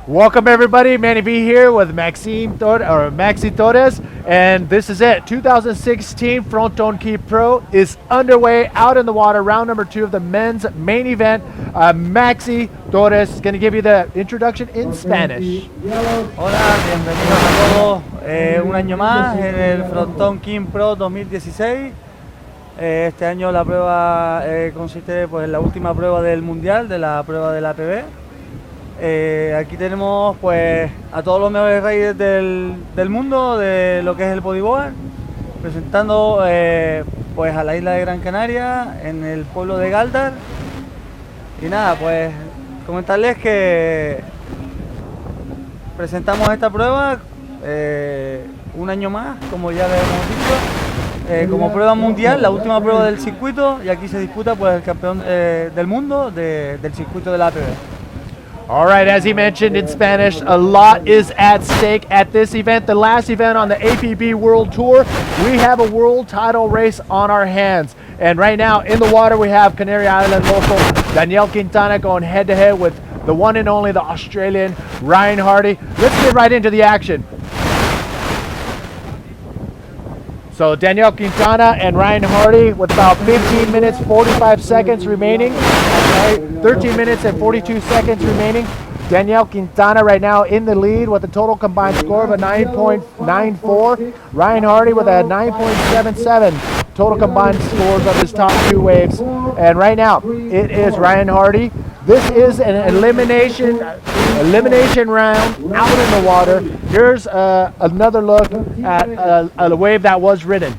Welcome everybody, Manny B here with Maxi Torres, and this is it. 2016 Fronton King Pro is underway out in the water, round number 2 of the men's main event. Maxi Torres is going to give you the introduction in Spanish. Hola, bienvenidos a todos un año más en el Fronton King Pro 2016. Este año la prueba consiste pues, en la última prueba del mundial, de la prueba del APB. Aquí tenemos pues a todos los mejores riders del mundo de lo que es el bodyboard, presentando pues a la isla de Gran Canaria, en el pueblo de Galdar. Y nada, pues comentarles que presentamos esta prueba un año más, como ya le hemos dicho, como prueba mundial, la última prueba del circuito, y aquí se disputa pues el campeón del mundo del circuito de la APB. All right, as he mentioned in Spanish, a lot is at stake at this event. The last event on the APB World Tour, we have a world title race on our hands. And right now in the water, we have Canary Island local Daniel Quintana going head-to-head with the one and only, the Australian Ryan Hardy. Let's get right into the action. So Daniel Quintana and Ryan Hardy with about 15 minutes, 45 seconds remaining. Okay, 13 minutes and 42 seconds remaining. Daniel Quintana right now in the lead with a total combined score of a 9.94. Ryan Hardy with a 9.77. Total combined scores of his top 2 waves. And right now, it is Ryan Hardy. This is an elimination round out in the water. Here's another look at a wave that was ridden.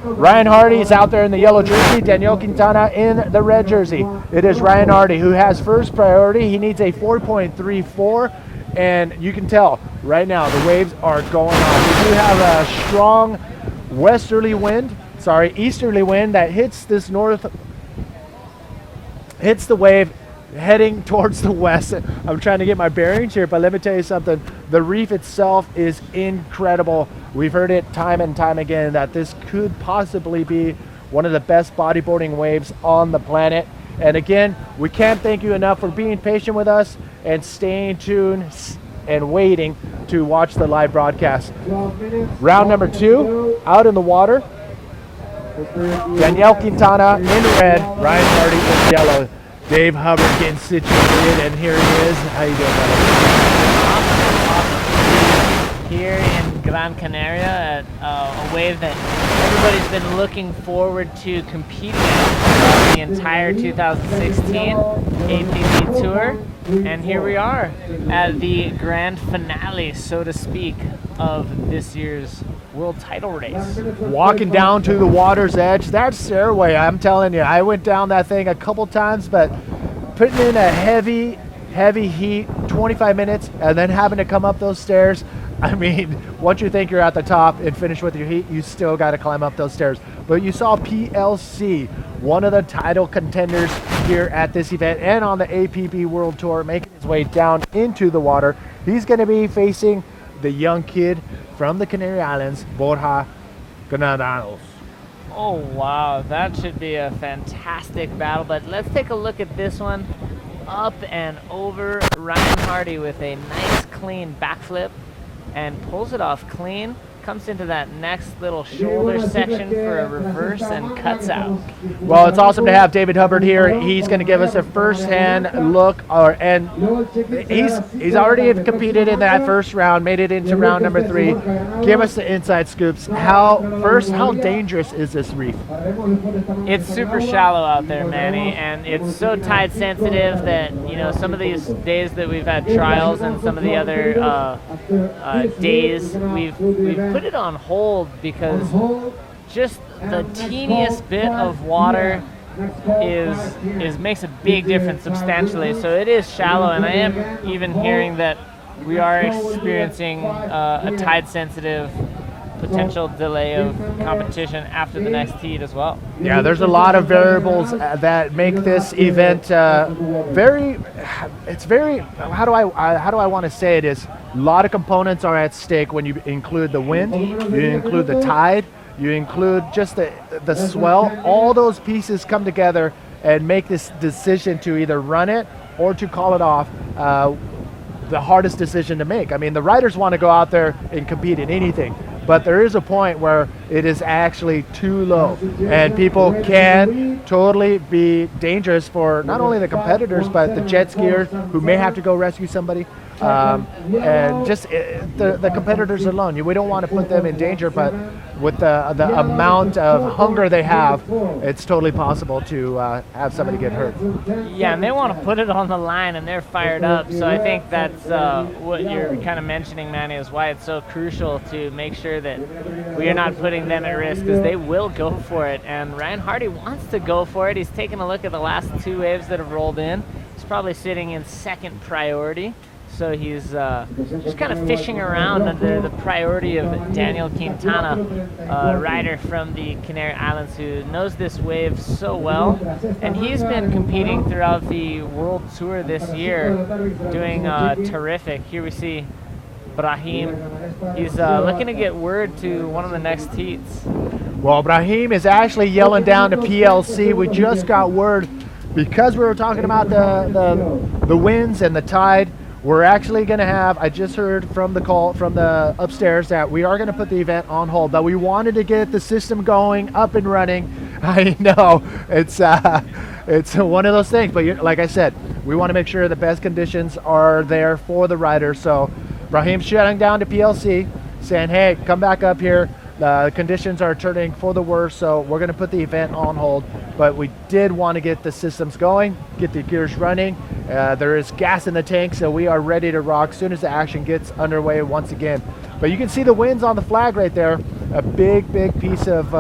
Ryan Hardy is out there in the yellow jersey, Daniel Quintana in the red jersey. It is Ryan Hardy who has first priority. He needs a 4.34, and you can tell right now the waves are going on. We do have a strong easterly wind that hits the wave heading towards the west. I'm trying to get my bearings here, but let me tell you something. The reef itself is incredible. We've heard it time and time again that this could possibly be one of the best bodyboarding waves on the planet. And again, we can't thank you enough for being patient with us and staying tuned and waiting to watch the live broadcast. Round number 2, out in the water. Daniel Quintana in red, Ryan Hardy in yellow. Dave Hubbard getting situated, and here he is. How you doing, Awesome. Here in Gran Canaria at a wave that everybody's been looking forward to competing in the entire 2016 APB Tour. And here we are at the grand finale, so to speak, of this year's world title race. Walking down to the water's edge, that stairway, I'm telling you, I went down that thing a couple times, but putting in a heavy heat, 25 minutes, and then having to come up those stairs, I mean, once you think you're at the top and finish with your heat, you still got to climb up those stairs. But you saw PLC, one of the title contenders here at this event and on the APB World Tour, making his way down into the water. He's going to be facing the young kid from the Canary Islands, Borja Granados. Oh wow, that should be a fantastic battle, but let's take a look at this one. Up and over, Ryan Hardy with a nice clean backflip and pulls it off clean, comes into that next little shoulder section for a reverse and cuts out. Well, it's awesome to have David Hubbard here. He's going to give us a first-hand look, and he's already competed in that first round, made it into round number 3. Give us the inside scoops. How dangerous is this reef? It's super shallow out there, Manny, and it's so tide sensitive that, you know, some of these days that we've had trials and some of the other days we've put it on hold because just the teeniest bit of water makes a big difference substantially. So it is shallow, and I am even hearing that we are experiencing a tide sensitive potential delay of competition after the next heat as well. Yeah, there's a lot of variables that make this event how do I want to say it is, a lot of components are at stake when you include the wind, you include the tide, you include just the swell. All those pieces come together and make this decision to either run it or to call it off, the hardest decision to make. I mean, the riders want to go out there and compete in anything, but there is a point where it is actually too low, and people can totally be dangerous for not only the competitors, but the jet skiers who may have to go rescue somebody. And just the competitors alone, we don't want to put them in danger, but with the amount of hunger they have, it's totally possible to have somebody get hurt. Yeah, and they want to put it on the line, and they're fired up. So I think that's what you're kind of mentioning, Manny, is why it's so crucial to make sure that we are not putting them at risk, because they will go for it. And Ryan Hardy wants to go for it. He's taken a look at the last two waves that have rolled in. He's probably sitting in second priority. So he's just kind of fishing around under the priority of Daniel Quintana, a rider from the Canary Islands who knows this wave so well. And he's been competing throughout the World Tour this year, doing terrific. Here we see Brahim. He's looking to get word to one of the next heats. Well, Brahim is actually yelling down to PLC. We just got word, because we were talking about the winds and the tide. We're actually going to have, I just heard from the call from the upstairs that we are going to put the event on hold, but we wanted to get the system going, up and running. I know it's one of those things, but like I said, we want to make sure the best conditions are there for the riders. So Brahim's shutting down to PLC, saying, hey, come back up here. The conditions are turning for the worse, so we're going to put the event on hold. But we did want to get the systems going, get the gears running. There is gas in the tank, so we are ready to rock as soon as the action gets underway once again. But you can see the winds on the flag right there, a big, big piece of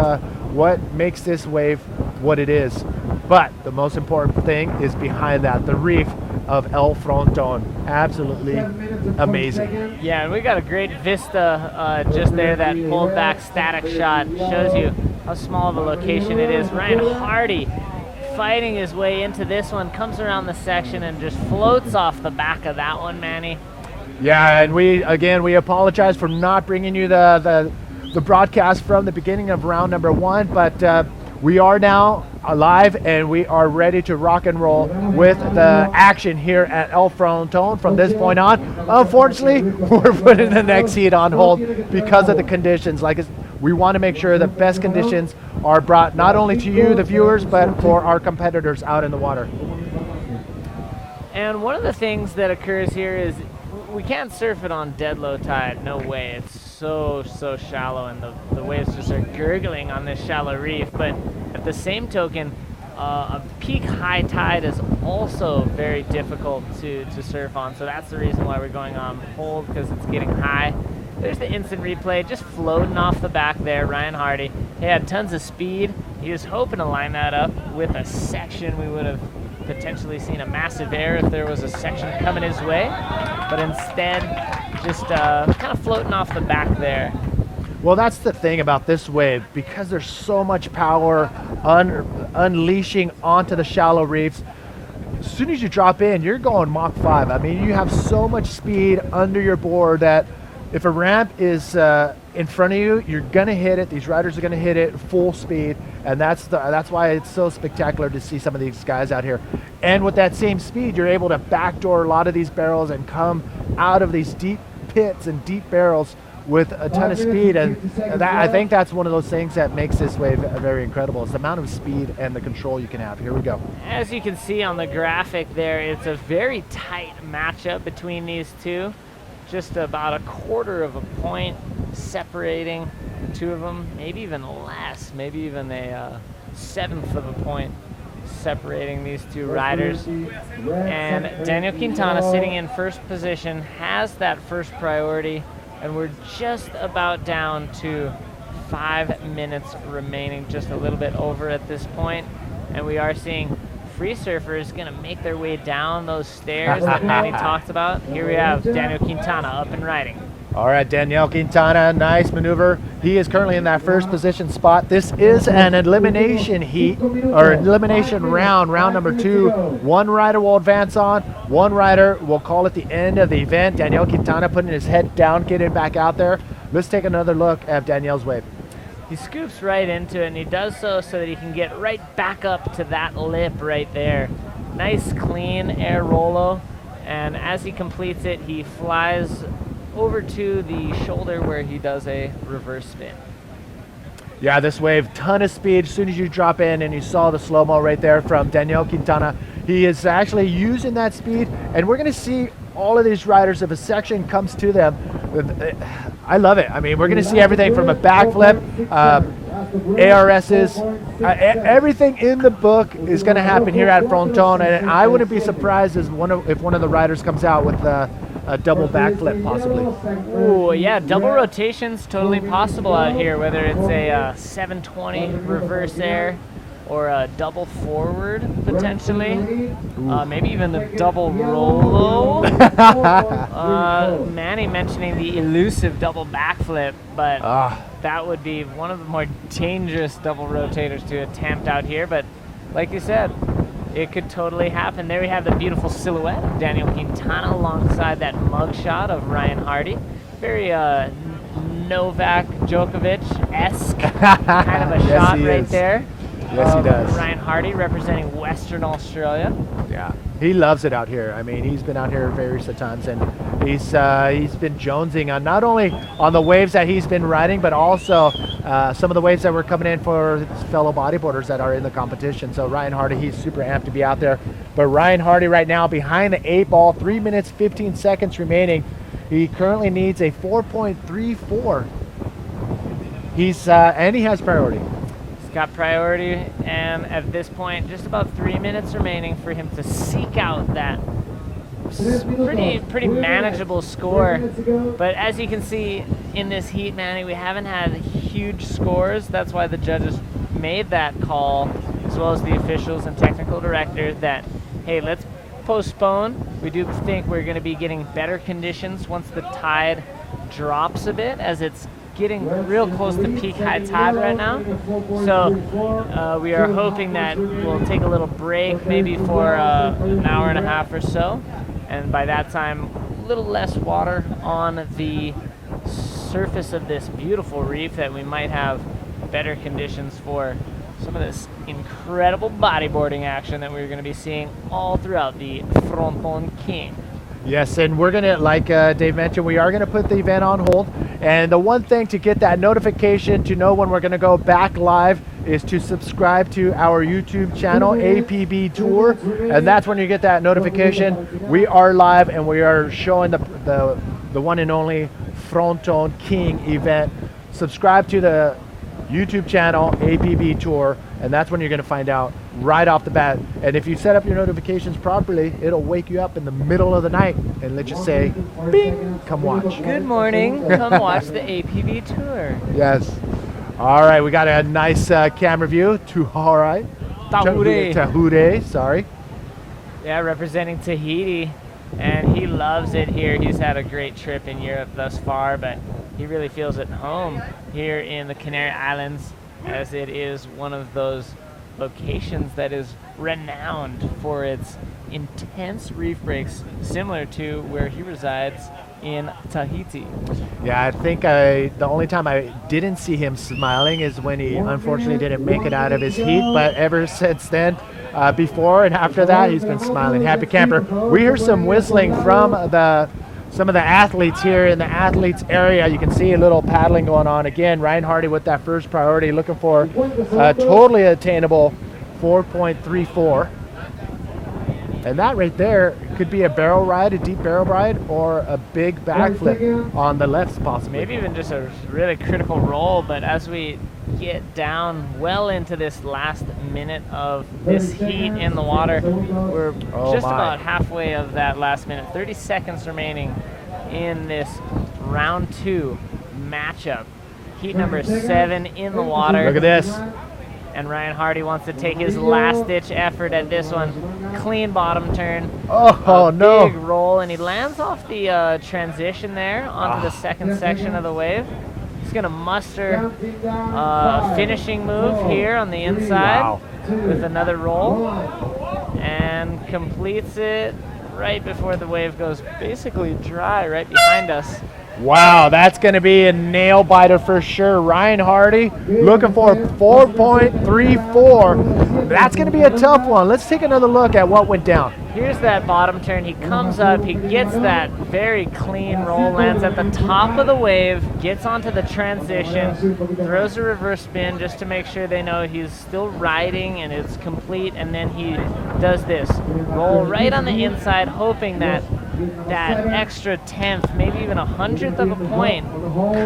what makes this wave what it is. But the most important thing is behind that, the reef of El Fronton. Absolutely amazing. Yeah, and we got a great vista just there. That pulled back static shot shows you how small of a location it is. Ryan Hardy fighting his way into this one, comes around the section and just floats off the back of that one, Manny. Yeah, and we apologize for not bringing you the broadcast from the beginning of round number one, but we are now alive and we are ready to rock and roll with the action here at El Fronton from this point on. Unfortunately, we're putting the next heat on hold because of the conditions. We want to make sure the best conditions are brought not only to you, the viewers, but for our competitors out in the water. And one of the things that occurs here is we can't surf it on dead low tide. No way. It's so shallow, and the waves just are gurgling on this shallow reef. But at the same token, a peak high tide is also very difficult to surf on. So that's the reason why we're going on hold, because it's getting high. There's the instant replay, just floating off the back there. Ryan Hardy, he had tons of speed. He was hoping to line that up with a section. We would have potentially seen a massive air if there was a section coming his way, but instead just kind of floating off the back there. Well, that's the thing about this wave, because there's so much power unleashing onto the shallow reefs. As soon as you drop in, you're going Mach 5. I mean, you have so much speed under your board that if a ramp is in front of you, you're gonna hit it. These riders are gonna hit it full speed, and that's why it's so spectacular to see some of these guys out here. And with that same speed, you're able to backdoor a lot of these barrels and come out of these deep pits and deep barrels with a ton of speed. And I think that's one of those things that makes this wave very incredible. It's the amount of speed and the control you can have. Here we go. As you can see on the graphic there, it's a very tight matchup between these two. Just about a quarter of a point separating the two of them, maybe even less, maybe even a seventh of a point separating these two riders. And Daniel Quintana, sitting in first position, has that first priority, and we're just about down to 5 minutes remaining, just a little bit over at this point. And we are seeing free surfers going to make their way down those stairs that Manny talked about. Here we have Daniel Quintana up and riding. All right, Daniel Quintana, nice maneuver. He is currently in that first position spot. This is an elimination heat, or elimination round number 2. One rider will advance on, one rider will call at the end of the event. Daniel Quintana putting his head down, getting back out there. Let's take another look at Daniel's wave. he scoops right into it, and he does so that he can get right back up to that lip right there. Nice, clean air rolo, and as he completes it, he flies over to the shoulder where he does a reverse spin. Yeah, this wave, ton of speed. As soon as you drop in, and you saw the slow-mo right there from Daniel Quintana, he is actually using that speed, and we're going to see all of these riders, if a section comes to them, I love it. I mean, we're going to see everything from a backflip, ARSs, everything in the book is going to happen here at Fronton, and I wouldn't be surprised if one of the riders comes out with a double backflip, possibly. Ooh, yeah, double rotations totally possible out here, whether it's a 720 reverse air or a double forward, potentially. Maybe even a double rolo. Manny mentioning the elusive double backflip, but that would be one of the more dangerous double rotators to attempt out here. But like you said, it could totally happen. There we have the beautiful silhouette of Daniel Quintana alongside that mugshot of Ryan Hardy. Very Novak Djokovic-esque kind of a shot right there. Yes, he does. Ryan Hardy representing Western Australia. Yeah, he loves it out here. I mean, he's been out here various times, and he's been jonesing on not only on the waves that he's been riding, but also some of the waves that were coming in for his fellow bodyboarders that are in the competition. So Ryan Hardy, he's super amped to be out there. But Ryan Hardy right now behind the 8 ball, 3 minutes 15 seconds remaining. He currently needs a 4.34. And he has priority. Got priority, and at this point just about 3 minutes remaining for him to seek out that pretty manageable score. But as you can see in this heat, Manny, we haven't had huge scores. That's why the judges made that call, as well as the officials and technical director, that hey, let's postpone. We do think we're going to be getting better conditions once the tide drops a bit, as it's getting real close to peak high tide right now. So we are hoping that we'll take a little break, maybe for an hour and a half or so, and by that time a little less water on the surface of this beautiful reef, that we might have better conditions for some of this incredible bodyboarding action that we're going to be seeing all throughout the Fronton King. Yes, and we're gonna, like Dave mentioned, we are gonna put the event on hold. And the one thing to get that notification to know when we're gonna go back live is to subscribe to our YouTube channel, APB Tour, and that's when you get that notification. We are live, and we are showing the one and only Fronton King event. Subscribe to the YouTube channel, APB Tour, and that's when you're gonna find out right off the bat. And if you set up your notifications properly, it'll wake you up in the middle of the night and let you say, bing, come watch. Good morning, come watch the APB Tour. Yes. All right, we got a nice camera view. Tahure, sorry. Yeah, representing Tahiti, and he loves it here. He's had a great trip in Europe thus far, but he really feels at home here in the Canary Islands, as it is one of those locations that is renowned for its intense reef breaks, similar to where he resides in Tahiti. Yeah, I think the only time I didn't see him smiling is when he unfortunately didn't make it out of his heat, but ever since then, before and after that, he's been smiling. Happy camper. We hear some whistling from some of the athletes here in the athletes area. You can see a little paddling going on. Again, Ryan Hardy with that first priority, looking for a totally attainable 4.34. And that right there could be a barrel ride, a deep barrel ride, or a big backflip on the left, possibly. Maybe even just a really critical roll. But as we get down well into this last minute of this heat in the water, we're about halfway of that last minute. 30 seconds remaining in this round 2 matchup. Heat number 7 in the water. Look at this. And Ryan Hardy wants to take his last-ditch effort at this one. Clean bottom turn. Oh, no. Big roll, and he lands off the transition there onto the second section of the wave. He's going to muster a finishing move here on the inside with another roll, and completes it right before the wave goes basically dry right behind us. Wow, that's going to be a nail biter for sure. Ryan Hardy looking for 4.34. That's going to be a tough one. Let's take another look at what went down. Here's that bottom turn. He comes up, he gets that very clean roll, lands at the top of the wave, gets onto the transition, throws a reverse spin just to make sure they know he's still riding and it's complete, and then he does this. Roll right on the inside, hoping that that extra tenth, maybe even 100th of a point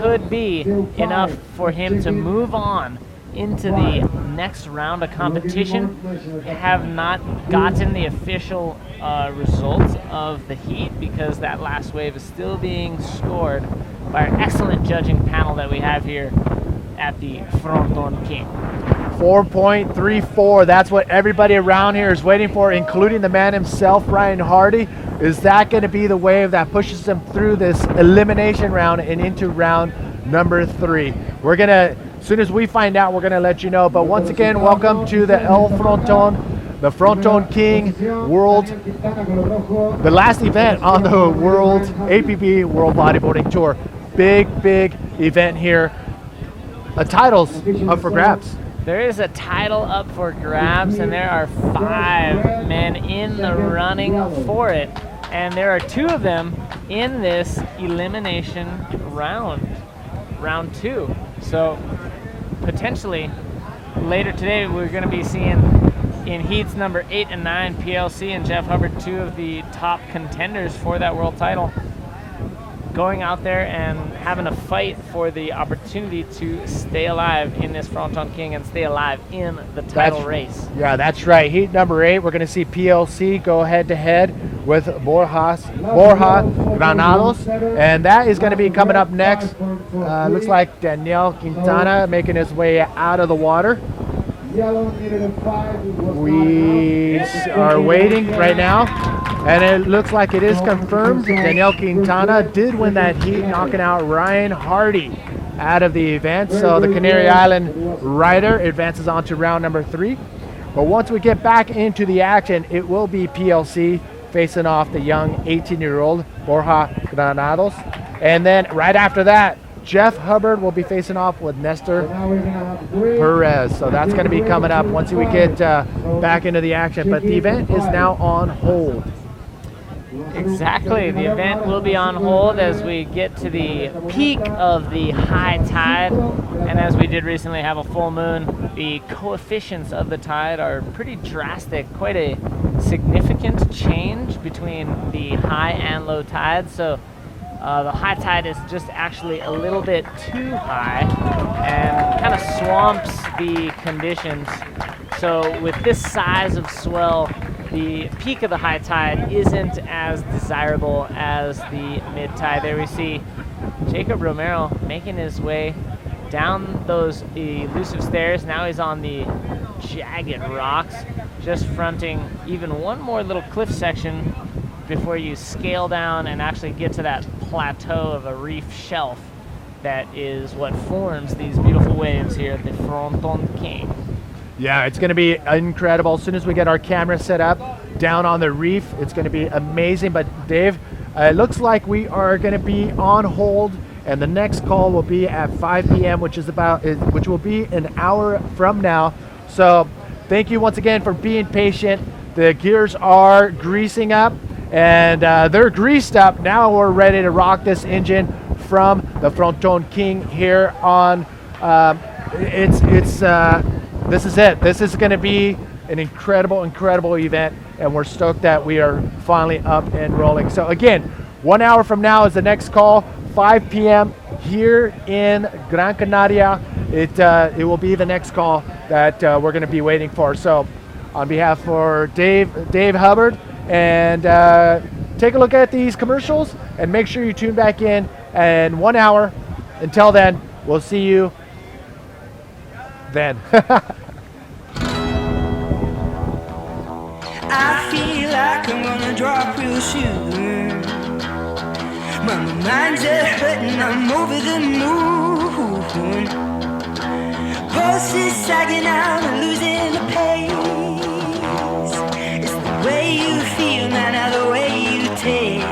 could be enough for him to move on into the next round of competition. We have not gotten the official results of the heat because that last wave is still being scored by our excellent judging panel that we have here at the Fronton King. 4.34, that's what everybody around here is waiting for, including the man himself, Ryan Hardy. Is that going to be the wave that pushes him through this elimination round and into round number 3? We're going to, as soon as we find out, we're going to let you know. But once again, welcome to the El Fronton, the Fronton King World, the last event on the World APB World Bodyboarding Tour. Big event here. Titles up for grabs. There is a title up for grabs, and there are 5 men in the running for it. And there are 2 of them in this elimination round, round 2. So potentially later today we're going to be seeing in heats number 8 and 9, PLC and Jeff Hubbard, 2 of the top contenders for that world title, going out there and having a fight for the opportunity to stay alive in this Fronton King and stay alive in the title race. Yeah, that's right. Heat number 8, we're going to see PLC go head-to-head with Borja Granados, and that is going to be coming up next. Looks like Daniel Quintana making his way out of the water. We are waiting right now, and it looks like it is confirmed. Daniel Quintana did win that heat, knocking out Ryan Hardy out of the event. So the Canary Island rider advances on to round number 3. But once we get back into the action, it will be PLC facing off the young 18-year-old Borja Granados. And then right after that, Jeff Hubbard will be facing off with Nestor Perez. So that's going to be coming up once we get back into the action. But the event is now on hold. Exactly. The event will be on hold as we get to the peak of the high tide. And as we did recently have a full moon, the coefficients of the tide are pretty drastic, quite a significant change between the high and low tide. So the high tide is just actually a little bit too high and kind of swamps the conditions. So with this size of swell, the peak of the high tide isn't as desirable as the mid tide. There we see Jacob Romero making his way down those elusive stairs. Now he's on the jagged rocks, just fronting even one more little cliff section before you scale down and actually get to that plateau of a reef shelf that is what forms these beautiful waves here at the Fronton King. Yeah, it's going to be incredible. As soon as we get our camera set up down on the reef, it's going to be amazing. But Dave, it looks like we are going to be on hold, and the next call will be at 5 p.m., which will be an hour from now. So thank you once again for being patient. The gears are greasing up, and they're greased up. Now we're ready to rock this engine from the Fronton King here on. This is it. This is going to be an incredible event, and we're stoked that we are finally up and rolling. So again, 1 hour from now is the next call, 5 p.m. here in Gran Canaria. It will be the next call that we're going to be waiting for. So on behalf for Dave Hubbard, and take a look at these commercials and make sure you tune back in 1 hour. Until then, we'll see you then. I feel like I'm gonna drop real soon. My mind's hurting, I'm over the moon. Pulses sagging out, I'm losing the pace. It's the way you feel, man, not the way you taste.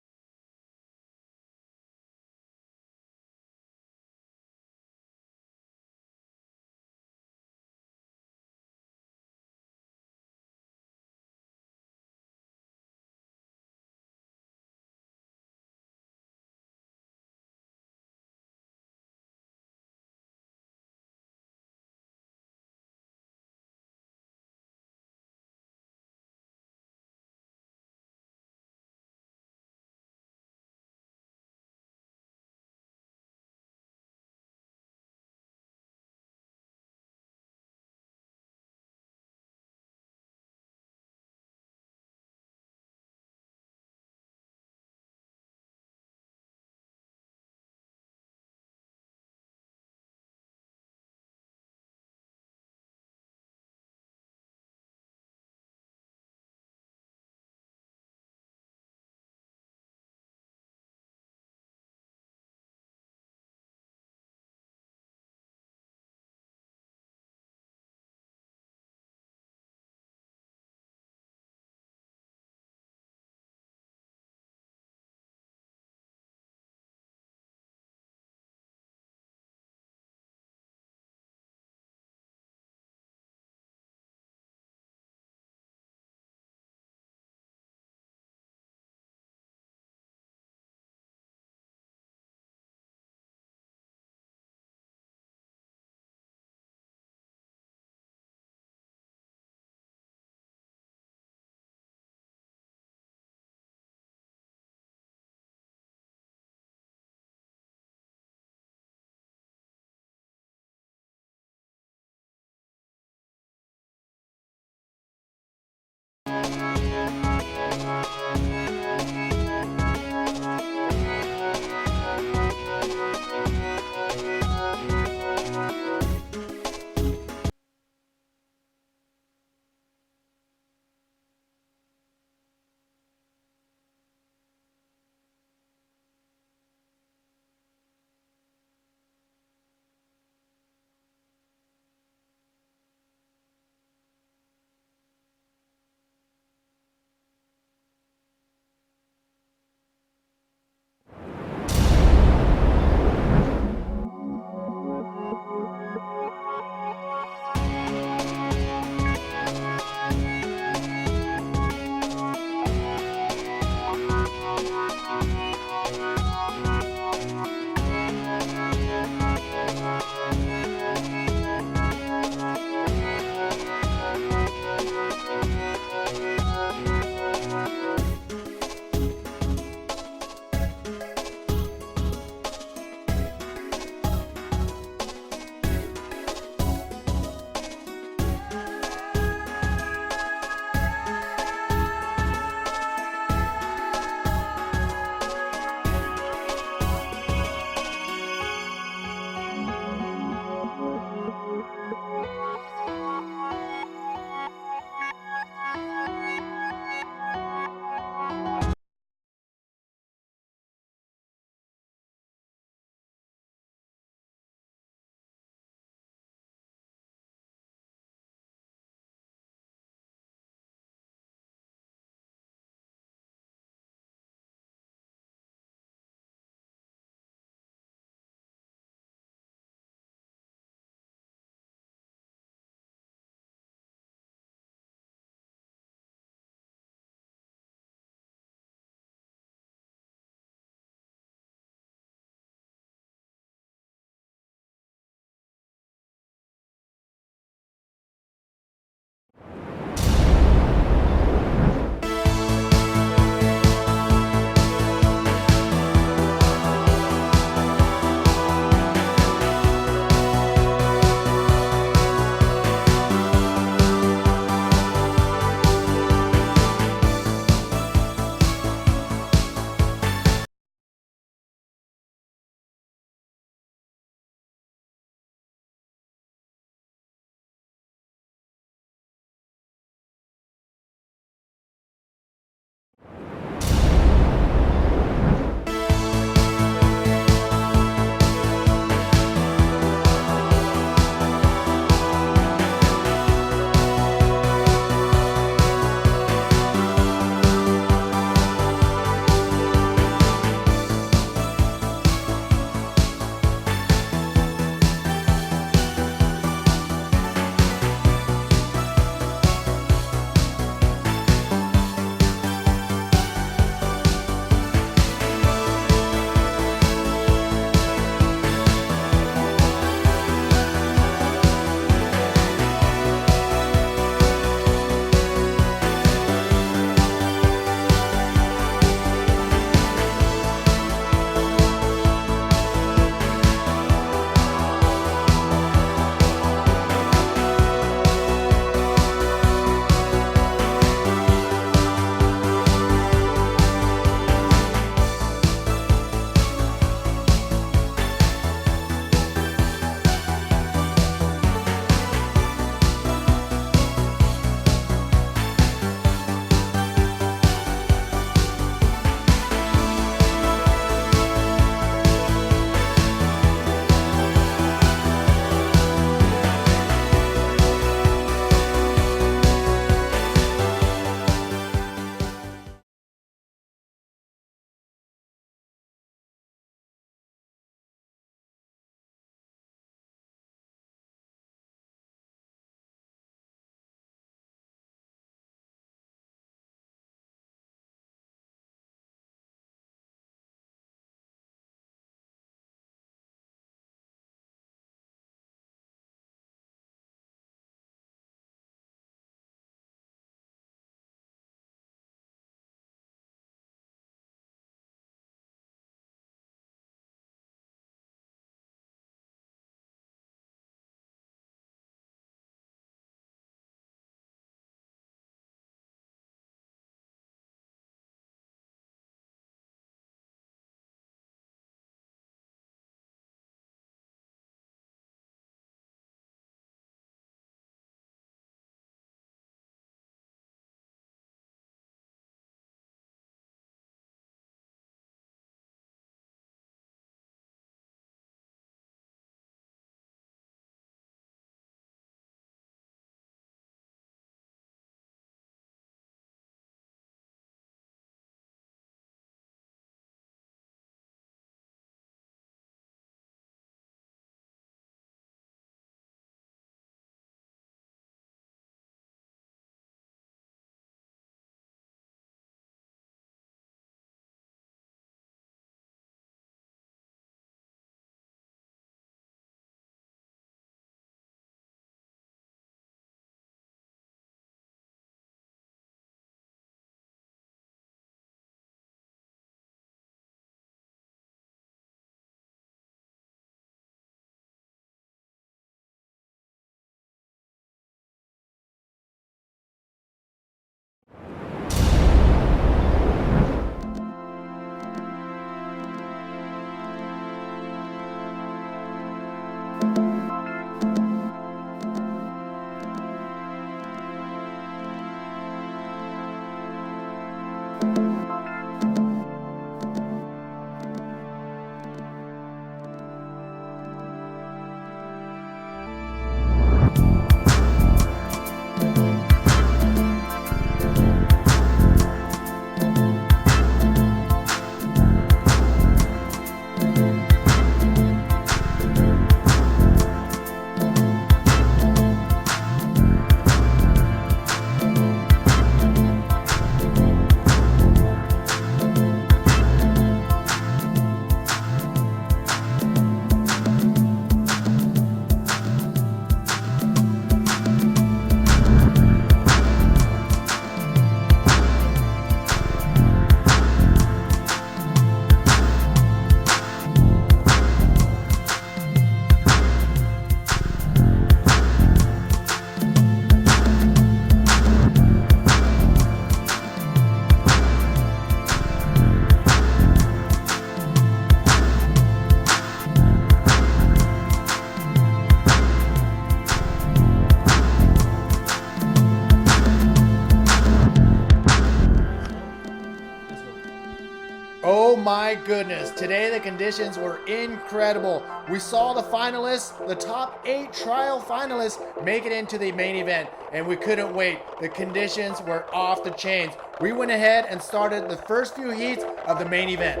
my goodness, today the conditions were incredible. We saw the finalists, the top 8 trial finalists, make it into the main event, and we couldn't wait. The conditions were off the chains. We went ahead and started the first few heats of the main event.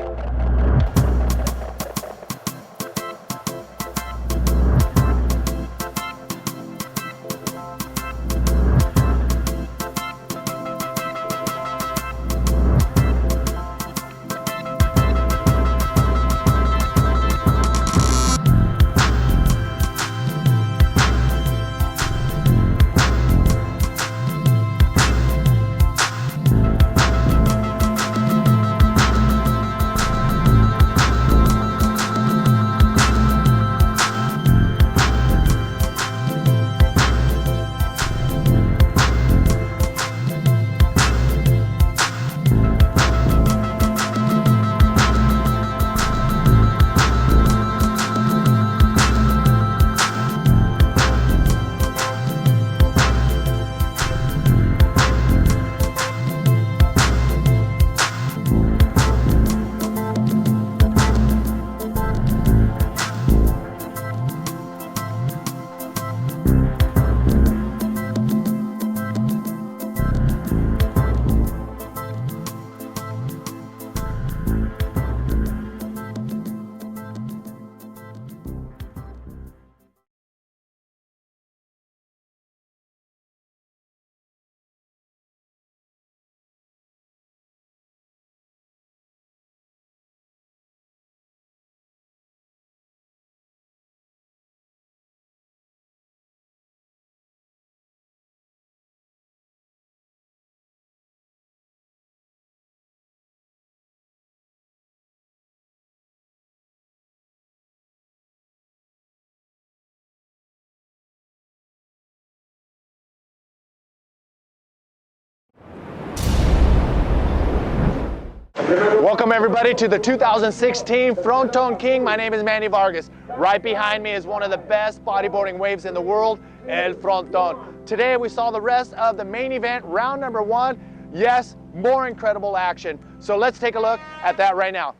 Welcome everybody to the 2016 Fronton King. My name is Manny Vargas. Right behind me is one of the best bodyboarding waves in the world, El Fronton. Today we saw the rest of the main event, round number 1. Yes, more incredible action. So let's take a look at that right now.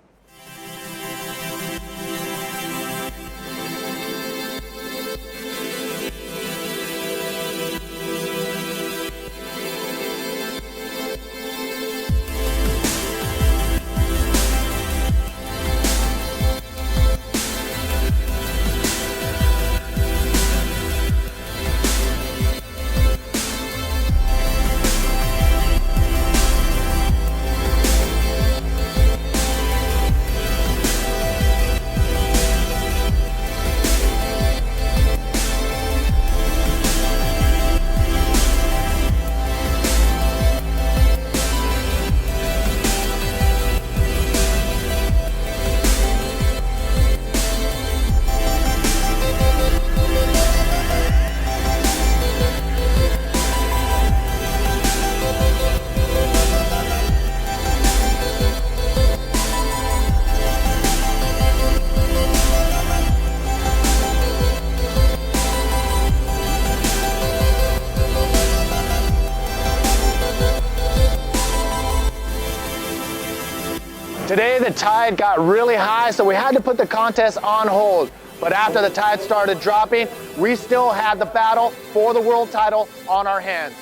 Today the tide got really high, so we had to put the contest on hold. But after the tide started dropping, we still had the battle for the world title on our hands.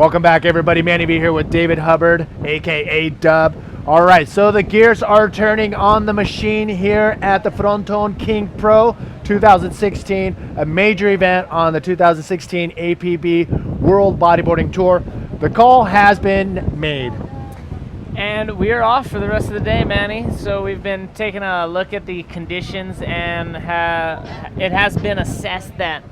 Welcome back, everybody. Manny B here with David Hubbard, aka Dub. All right, so the gears are turning on the machine here at the Fronton King Pro 2016, a major event on the 2016 APB World Bodyboarding Tour. The call has been made. And we are off for the rest of the day, Manny. So we've been taking a look at the conditions, and it has been assessed that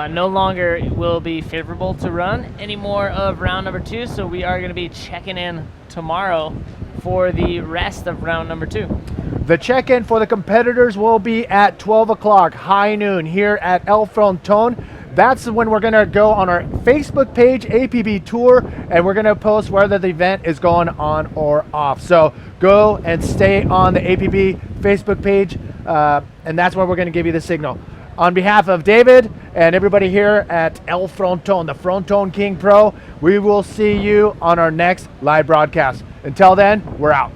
no longer will be favorable to run any more of round number 2. So we are going to be checking in tomorrow for the rest of round number 2. The check-in for the competitors will be at 12 o'clock, high noon, here at El Fronton. That's when we're gonna go on our Facebook page, APB Tour, and we're gonna post whether the event is going on or off. So go and stay on the APB Facebook page, and that's where we're gonna give you the signal. On behalf of David and everybody here at El Fronton, the Fronton King Pro, we will see you on our next live broadcast. Until then, we're out.